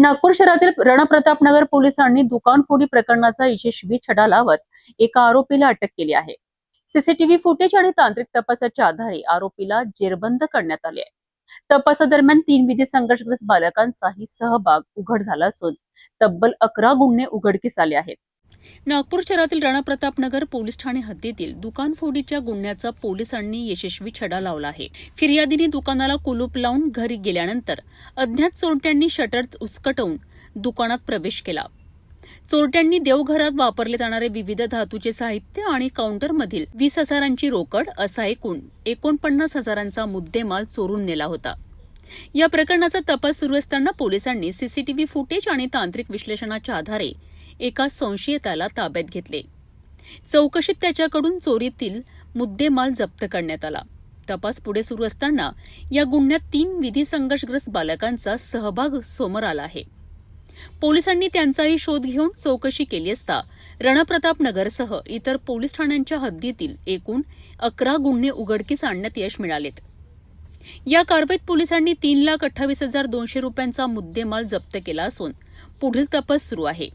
नागपूर शहरातील रणप्रतापनगर पोलिसांनी दुकानफोडी प्रकरणाचा यशस्वी छडा लावत एका आरोपीला अटक केली आहे. सीसीटीव्ही फुटेज आणि तांत्रिक तपासाच्या आधारे आरोपीला जेरबंद करण्यात आले आहे. तपासादरम्यान 3 विधी संघर्षग्रस्त बालकांचाही सहभाग उघड झाला असून तब्बल 11 गुन्हे उघडकीस आले आहेत. नागपूर शहरातील रणप्रतापनगर पोलीस ठाणे हद्दीतील दुकानफोडीच्या गुन्ह्याचा पोलिसांनी यशस्वी छडा लावला आहे. फिर्यादीने दुकानाला कुलूप लावून घरी गेल्यानंतर अज्ञात चोरट्यांनी शटर उचकटवून दुकानात प्रवेश केला. चोरट्यांनी देवघरात वापरले जाणारे विविध धातूचे साहित्य आणि काउंटरमधील 20,000ची रोकड असा एकूण 49,000चा मुद्देमाल चोरून नेला होता. या प्रकरणाचा तपास सुरू असताना पोलिसांनी सीसीटीव्ही फुटेज आणि तांत्रिक विश्लेषणाच्या आधारे एका संशयिताला ताब्यात घेतले. चौकशीत त्याच्याकडून चोरीतील मुद्देमाल जप्त करण्यात आला. तपास पुढे सुरू असताना या गुन्ह्यात 3 विधी संघर्षग्रस्त बालकांचा सहभाग समोर आला आहे. पोलिसांनी त्यांचाही शोध घेऊन चौकशी केली असता रणप्रतापनगरसह इतर पोलीस ठाण्यांच्या हद्दीतील एकूण 11 गुन्हे उघडकीस आणण्यात यश मिळालेत. या कारवाईत पोलिसांनी 3,28,200 रुपयांचा मुद्देमाल जप्त केला असून पुढील तपास सुरू आहे.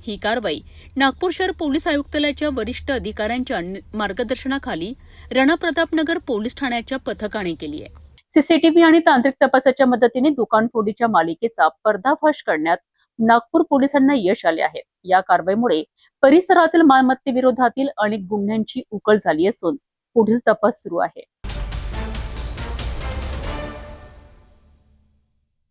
ही कारवाई नागपूर शहर पोलीस आयुक्तालयाच्या वरिष्ठ अधिकाऱ्यांच्या मार्गदर्शनाखाली रणप्रतापनगर पोलीस ठाण्याच्या पथकाने केली आहे. सीसीटीव्ही आणि तांत्रिक तपासाच्या मदतीने दुकानफोडीच्या मालिकेचा पर्दाफाश करण्यात नागपूर पोलिसांना यश आले आहे. या कारवाईमुळे परिसरातील मालमत्तेविरोधातील अनेक गुन्ह्यांची उकल झाली असून पुढील तपास सुरू आहे.